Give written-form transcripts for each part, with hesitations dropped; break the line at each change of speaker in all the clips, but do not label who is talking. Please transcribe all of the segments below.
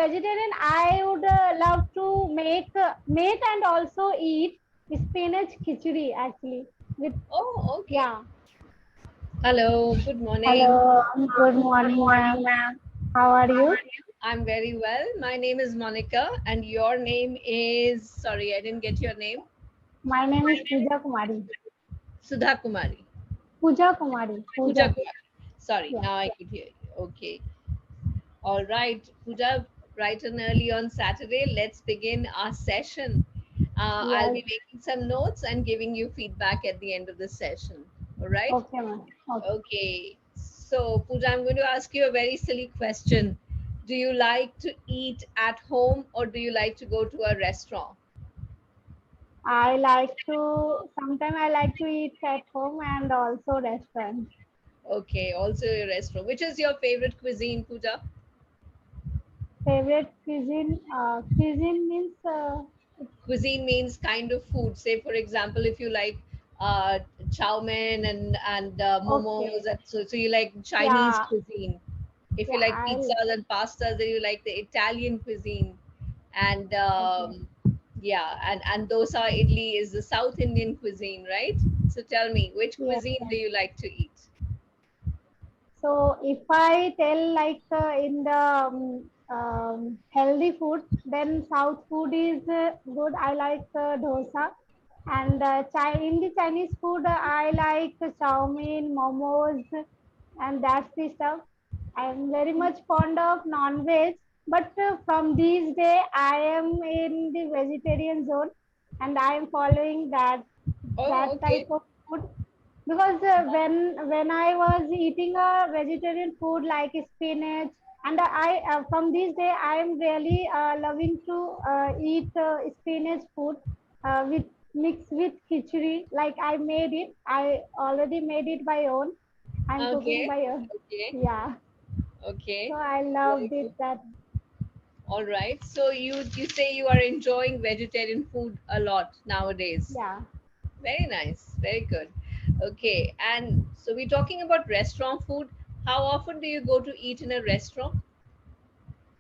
vegetarian, I would love to make and also eat spinach khichuri actually. With
Oh, okay.
yeah.
Hello, good morning.
Hello, good morning, ma'am. How are you?
I'm very well. My name is Monica, and your name is, sorry, I didn't get your name.
My name is Puja Kumari.
Sudha Kumari.
Puja Kumari.
Puja
Puja.
Kumari. Sorry,
Yeah.
now I could hear you. Okay. All right, Puja, bright and early on Saturday, let's begin our session. I'll
Yes.
be making some notes and giving you feedback at the end of the session. All right?
Okay, ma'am. Okay.
Okay. So, Pooja, I'm going to ask you a very silly question. Do you like to eat at home or do you like to go to a restaurant?
I like to sometimes I like to eat at home and also restaurant.
Okay, also a restaurant. Which is your favorite cuisine, Pooja?
Favorite cuisine? Cuisine means
Cuisine means kind of food. Say, for example, if you like uh, chow mein and momos,
okay.
so you like Chinese
Yeah.
cuisine. If you
Yeah.
like
I
pizzas and pastas, then you like the Italian cuisine. And
okay.
yeah, and dosa idli is the South Indian cuisine, right? So tell me, which
Yes.
cuisine do
Yes.
you like to eat?
So if I tell like in the healthy food, then South food is good. I like dosa. And in the Chinese food, I like chow mein, momos, and that's the stuff. I'm very much fond of non-veg, but from these days, I am in the vegetarian zone, and I am following
Oh,
that type
okay.
of food because when I was eating a vegetarian food like spinach, and I from this day I am really loving to eat spinach food with mixed with khichuri. Like I made it, I already made it by own. I'm cooking
Okay,
by own.
okay,
Yeah, so
okay.
I
Very
loved it.
good.
That
All right. So you say you are enjoying vegetarian food a lot nowadays.
yeah.
Very nice. Very good. Okay. And so we're talking about restaurant food. How often do you go to eat in a restaurant?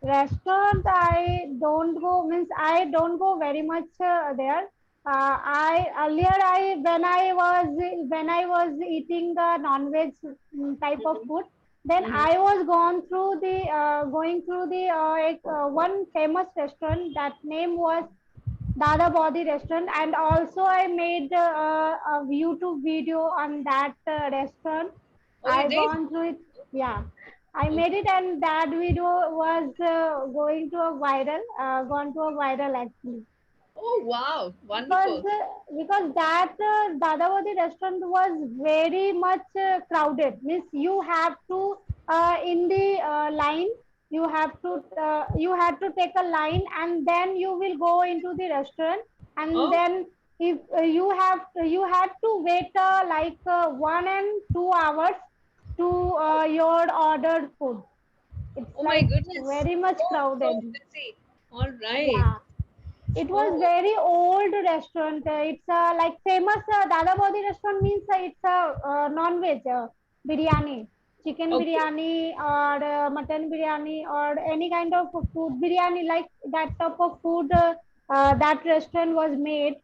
Restaurant, I don't go, means I don't go very much there. I earlier I when I was eating the non-veg type of food, then
Mm-hmm.
I was gone through the going through the one famous restaurant. That name was Dada Body restaurant, and also I made a YouTube video on that restaurant.
Oh, you
I
did?
gone through it. Yeah, I made
Okay.
it, and that video was going to a viral, gone to a viral actually
Oh, wow.
because
Wonderful.
that Dadavadi restaurant was very much crowded. Means you have to in the line you had to take a line and then you will go into the restaurant, and
Oh,
then if you had to wait 1 and 2 hours to your ordered food. It's
oh my
like
goodness.
very much
Oh, it's so
crowded.
busy. All right.
Yeah, it was
Oh,
very old restaurant. It's like famous Dada Bodi restaurant means it's a non-veg biryani, chicken
okay.
biryani or mutton biryani or any kind of food biryani like that type of food. That restaurant was made.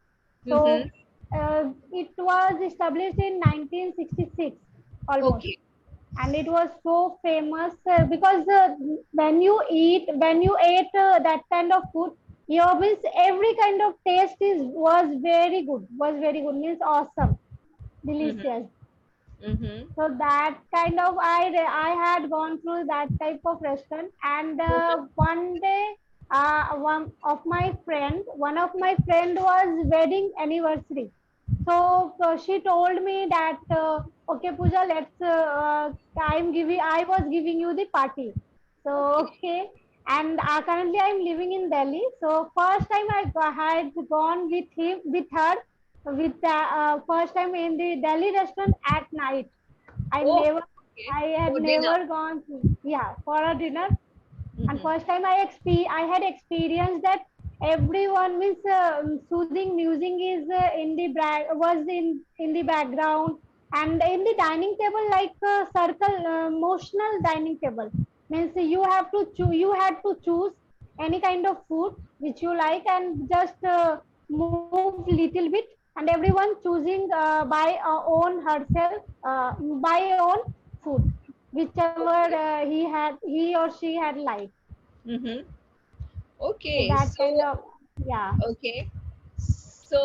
So
Mm-hmm.
it was established in 1966 almost,
Okay.
and it was so famous because when you ate that kind of food, you means every kind of taste is was very good, means awesome,
Mm-hmm.
delicious.
Mm-hmm.
So that kind of I had gone through that type of restaurant, and one day one of my friend was wedding anniversary. So she told me that okay Puja, I was giving you the party. So
Okay.
okay, and currently I'm living in Delhi. So first time had gone with her with first time in the Delhi restaurant at night. I
Oh,
never,
okay.
I had
For dinner.
never gone to, yeah, for a dinner. And
Mm-hmm.
first time I had experienced that everyone means soothing music is was in the background, and in the dining table like circle motional dining table means you had to choose any kind of food which you like, and just move little bit, and everyone choosing by own herself, by own food, whichever
Okay.
he or she had liked.
Mm-hmm.
So
Okay.
that
So
kind of, yeah.
okay. So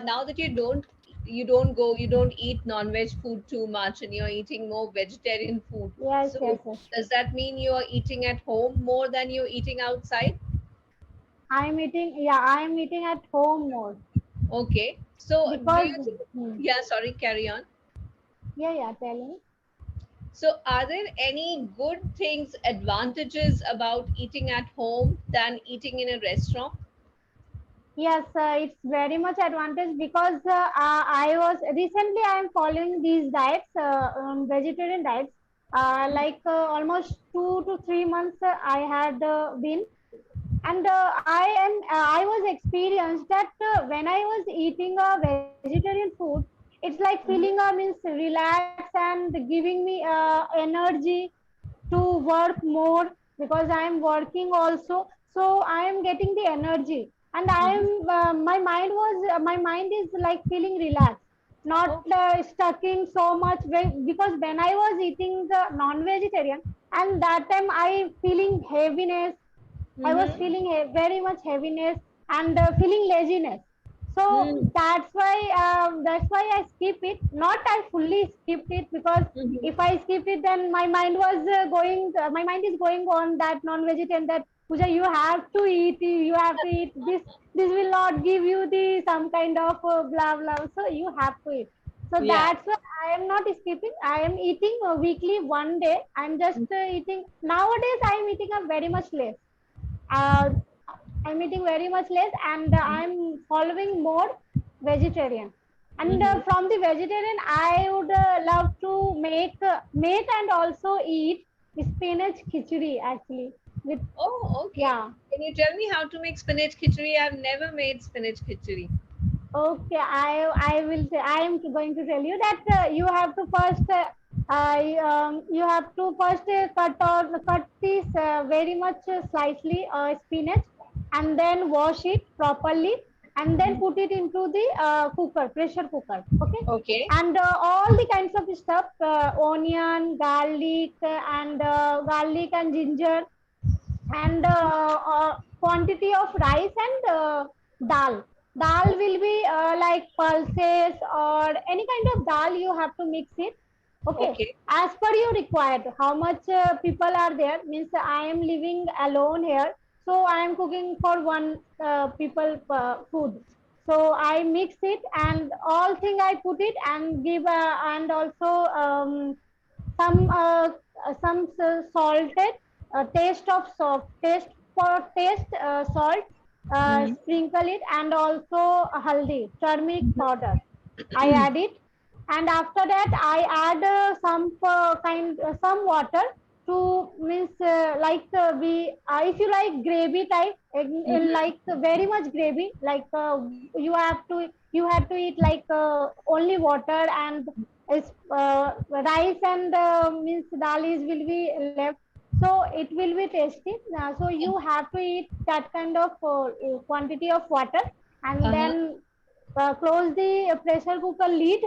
now that you don't eat non-veg food too much, and you're eating more vegetarian food.
Yes,
So
yes, yes.
does that mean you're eating at home more than you're eating outside?
I'm eating, yeah, I'm eating at home more
Okay. So do
because,
you think?
hmm,
Yeah. Sorry. Carry on.
yeah, yeah, tell me.
So are there any good things, advantages about eating at home than eating in a restaurant?
Yes, it's very much advantage because I was recently I am following these diets, vegetarian diets. Like almost 2 to 3 months I had been, and I was experienced that when I was eating a vegetarian food, it's like feeling
Mhm.
means relax and giving me energy to work more, because I am working also. So I am getting the energy, and I
Mhm.
am my mind is like feeling relaxed, not
Okay.
stucking so much, because when I was eating the non vegetarian, and that time I feeling heaviness. I was
Mm-hmm.
feeling very much heaviness, and feeling laziness. So
Mm-hmm.
that's why I skip it. Not I fully skipped it, because if I skip it, then my mind was going. My mind is going on that non-vegetarian, that Puja, you have to eat. You have to eat this. This will not give you the some kind of blah blah. So you have to eat. So
Yeah.
that's why I am not skipping. I am eating weekly one day. I'm just eating nowadays. I am eating a very much less. uh, I'm eating very much less, and I'm following more vegetarian. And
Mm-hmm.
from the vegetarian, I would love to make and also eat spinach khichuri actually. With,
Oh, okay.
yeah.
Can you tell me how to make spinach khichuri? I've never made spinach khichuri.
Okay, I will. I am going to tell you that you have to first. You have to first cut this very much slightly spinach, and then wash it properly, and then put it into the cooker, pressure cooker. Okay,
Okay.
and all the kinds of stuff, onion, garlic and ginger, and quantity of rice and dal. Dal will be like pulses or any kind of dal, you have to mix it. Okay,
Okay.
as per you required. How much people are there? Means I am living alone here, so I am cooking for one people food. So I mix it, and all thing I put it and give, and also some salted, taste of salt, taste for taste, salt,
Mm-hmm.
sprinkle it, and also haldi, turmeric powder, I add it. And after that I add some water to, means like we if you like gravy type,
Mm-hmm.
like very much gravy, like you have to eat like only water, and is rice and means dalis will be left, so it will be tasty. So you have to eat that kind of quantity of water, and
Uh-huh.
then close the pressure cooker lid,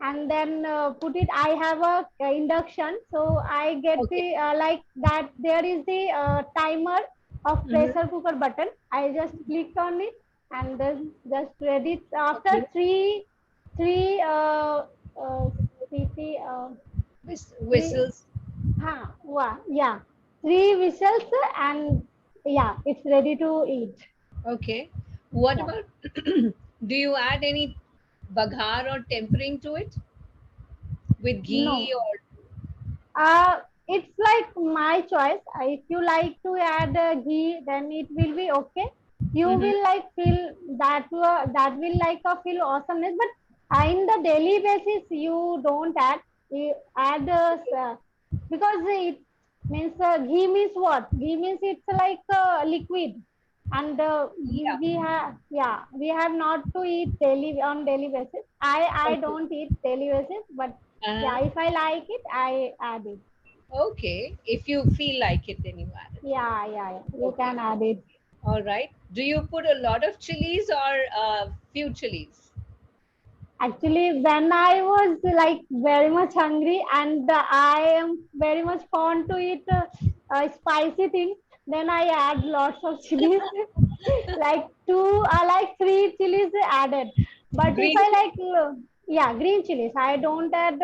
and then put it. I have a induction, so I get the
Okay.
like that there is the timer of
Mm-hmm.
pressure cooker button. I just clicked on it, and then just ready after
Okay.
three uh, three three
Whistles.
yeah, three whistles, and yeah, it's ready to eat.
Okay. What
Yeah.
about, do you add any baghar or tempering to it with ghee
No.
or?
It's like my choice. If you like to add ghee, then it will be okay. You
Mm-hmm.
will like feel that will like feel awesomeness. But in the daily basis, you don't add. You add because it means ghee means what? Ghee means it's like liquid, and
Yeah.
we have not to eat daily on daily basis. I
Okay.
don't eat daily basis, but
Uh-huh.
yeah, if I like it, I add it.
Okay. If you feel like it, then you add it.
Yeah, yeah, yeah. You
Okay.
can add it.
All right. Do you put a lot of chilies or few chilies?
Actually, when I was like very much hungry and I am very much fond to eat spicy things, then I add lots of chilies, like like three chilies added. But if
Green
I
chili?
like, yeah, green chilies, I don't add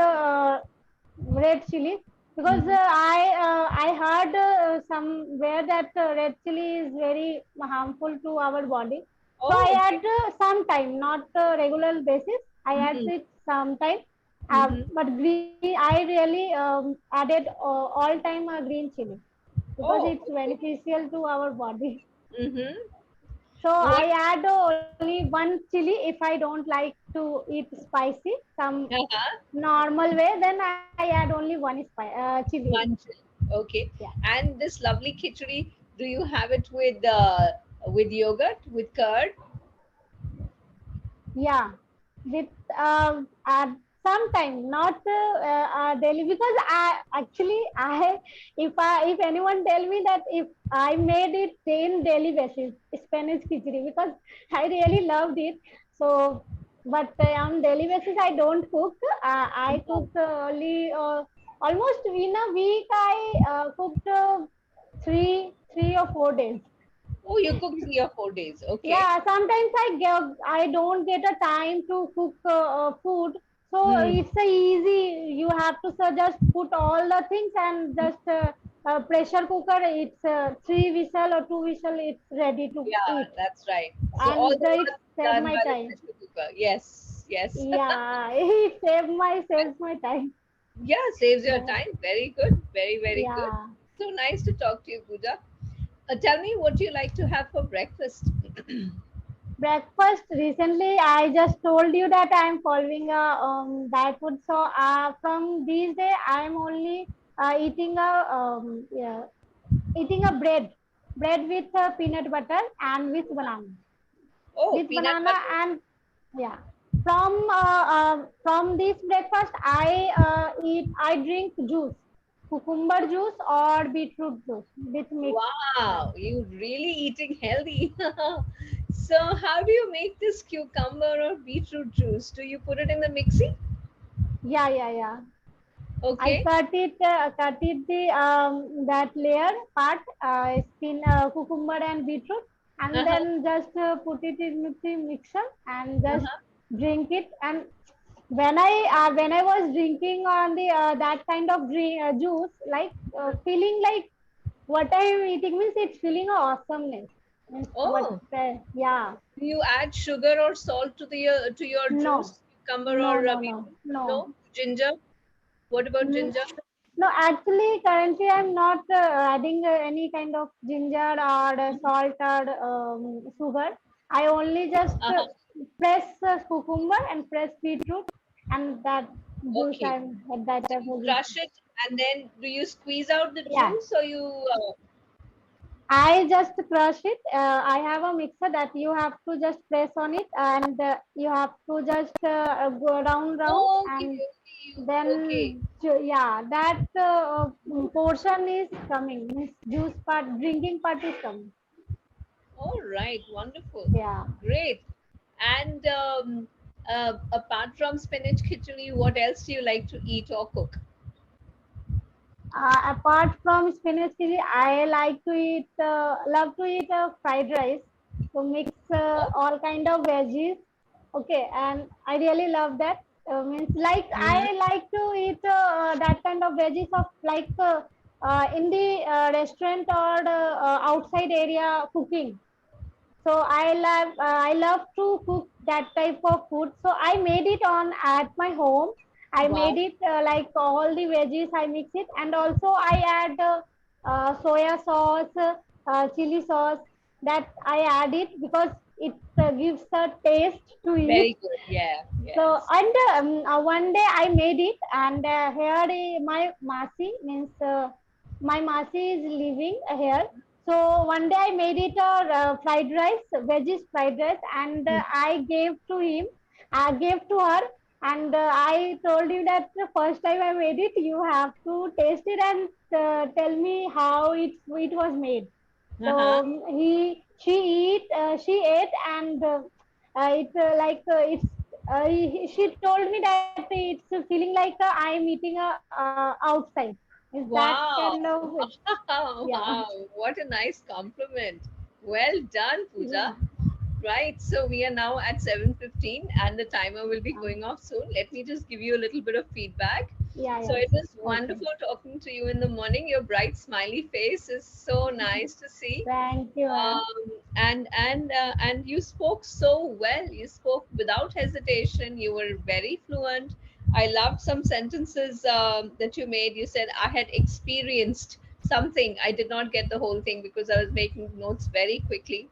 red chilies because
Hmm.
I heard somewhere that red chili is very harmful to our body. So I
Oh, okay.
add sometime, not regular basis. I add
Hmm.
it sometime.
Hmm.
But green, I really added all time green chili because
Oh,
it's
okay.
beneficial to our body.
Mm-hmm.
So
What?
I add only one chili if I don't like to eat spicy. Some
Uh-huh.
normal way, then I add only one chili.
One chili. Okay.
Yeah,
And this lovely khichuri, do you have it with yogurt, with curd?
yeah. With at sometime, not daily, because if anyone tell me that if I made it in daily basis, spinach khichdi, because I really loved it. So, but on daily basis I don't cook. I
Uh-huh.
cook only almost in a week. I cooked 3 or 4 days.
Oh, you cook 3 or 4 days. Okay.
Yeah, sometimes I don't get a time to cook food, so
Hmm.
it's a easy. You have to just put all the things and just pressure cooker. It's three whistle or two whistle. It's ready to
Yeah,
eat,
that's right. So all
and
the
it
work is
save
done
my
by the
time.
pressure cooker. Yes, yes.
Yeah, it saves my time.
Yeah, saves your
Yeah,
time. Very good. Very, very good.
yeah.
So nice to talk to you, Pooja. Tell me what you like to have for breakfast.
Breakfast recently, I just told you that I'm following a diet food. So from these days, I'm only yeah, eating a bread with peanut butter and
Oh,
with
peanut
banana
butter.
and yeah. From this breakfast, I drink juice, cucumber juice or beetroot juice with mix. Yeah.
Wow, you really eating healthy. So how do you make this cucumber or beetroot juice? Do you put it in the mixie?
Yeah. I
Okay.
cut it the that layer part, skin, cucumber and beetroot, and
Uh-huh.
then just put it in the mixer and just
Uh-huh.
drink it. And when I was drinking on the that kind of juice, like feeling like what I am eating means it's feeling a awesomeness. Means what?
Oh,
Yeah.
do you add sugar or salt to your
No.
juice, cucumber
No.
or
No. No.
beetroot?
No.
No, ginger. What about
Mm,
ginger?
no, actually, currently I'm not adding any kind of ginger or salt or sugar. I only just
Uh-huh.
press cucumber and press beetroot, and that juice
Okay.
I'm at that
So
type
you
of juice.
crush it and then do you squeeze out the
Yeah,
juice or you?
I just crush it. I have a mixer that you have to just press on it, and you have to just go round,
Oh, okay,
and
okay, okay.
then yeah, that portion is coming. Means juice part, drinking part is coming.
All right, wonderful,
Yeah.
great. And apart from spinach khichdi, what else do you like to eat or cook?
Apart from spinach chili, I like to love to eat fried rice. So mix
Oh,
all kind of veggies. Okay, and I really love that. Means like
mm-hmm.
I like to eat that kind of veggies of like in the restaurant or outside area cooking. So I love to cook that type of food. So I made it on at my home. I
Wow,
made it like all the veggies I mix it, and also I add soya sauce, chili sauce, that I add it because it gives a taste to
very
it.
good. Yeah,
So
yes.
and one day I made it, and here my masi means my masi is living here. So one day I made it fried rice, veggies fried rice, and
Mm.
I gave to him. I gave to her, and I told you that the first time I made it, you have to taste it and tell me how it was made. So
Uh-huh.
she ate, and it's she told me that it's feeling like I'm eating outside. Is that kind
Wow.
of it? Yeah.
Wow. What a nice compliment. Well done,
Yeah.
Pooja. Right, so we are now at 7:15 and the timer will be
Yeah.
going off soon. Let me just give you a little bit of feedback.
Yeah.
So
Yeah.
it was
Okay.
wonderful talking to you in the morning. Your bright smiley face is so nice to see.
Thank you, ma'am.
And you spoke so well. You spoke without hesitation. You were very fluent. I loved some sentences that you made. You said I had experienced something. I did not get the whole thing because I was making notes very quickly.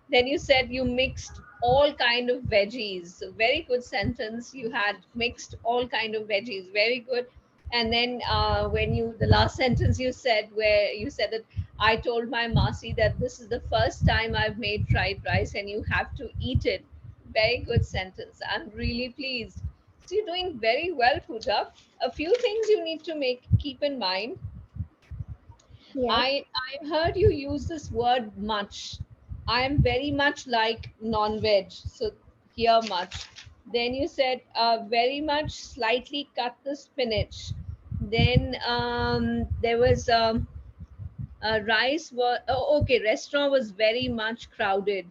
Then you said you mixed all kind of veggies. A very good sentence. You had mixed all kind of veggies. Very good. And then when you the last sentence you said, where you said that I told my Masi that this is the first time I've made fried rice and you have to eat it. Very good sentence. I'm really pleased. So you're doing very well, Pooja. A few things you need to make keep in mind.
Yes.
I heard you use this word much. I am very much like non-veg. So here much. Then you said very much slightly cut the spinach. Then there was rice was okay. Restaurant was very much crowded.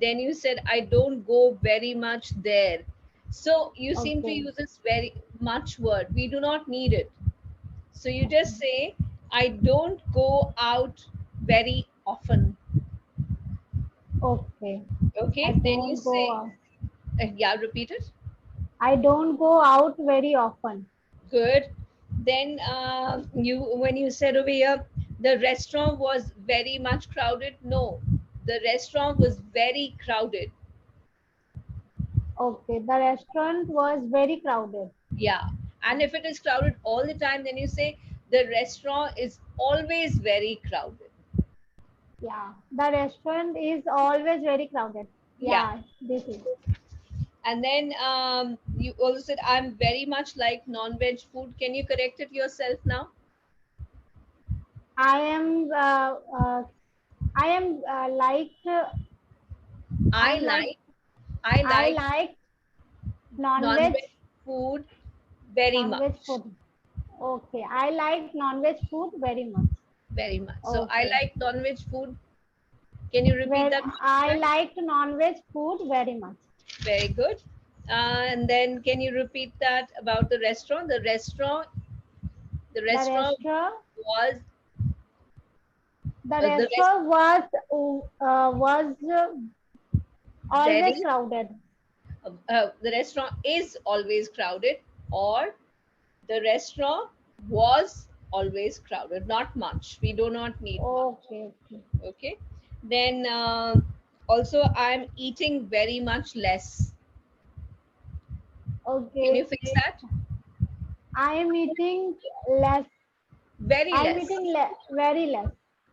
Then you said I don't go very much there. So you seem to
Okay.
use this very much word. We do not need it. So you
Okay.
just say, I don't go out very often.
Okay. I
Okay. Then you
don't go
say,
out.
yeah, repeat it.
I don't go out very often.
Good. Then you, when you said over here, the restaurant was very much crowded. No, the restaurant was very crowded.
Okay. The restaurant was very crowded.
Yeah. And if it is crowded all the time, then you say, the restaurant is always very crowded.
Yeah. The restaurant is always very crowded.
Yeah.
Yeah. This is.
And then you also said, I'm very much like non veg food. Can you correct it yourself now?
I am. I am
I
I'm like.
like I
I
like
like non-veg.
non-veg food very
Non-veg
much,
food. Okay. I like non-veg food very much.
very much. So I
Okay.
like non-veg food. Can you repeat
Well,
that one more
I
time?
like non-veg food very much.
Very good. And then can you repeat that about the
The
restaurant
restaurant,
was
the
the rest
restaurant was always
very
crowded.
the restaurant is always crowded, or the restaurant was always crowded. Not much. We do not need much.
Okay, okay,
Okay. Then also, I'm eating very much less. Can you
okay.
fix that?
I am eating less.
Very
I am
less.
eating very less.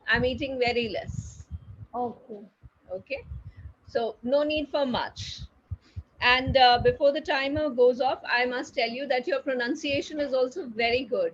I'm eating very less.
Okay,
Okay. So, no need for much. And before the timer goes off, I must tell you that your pronunciation is also very good.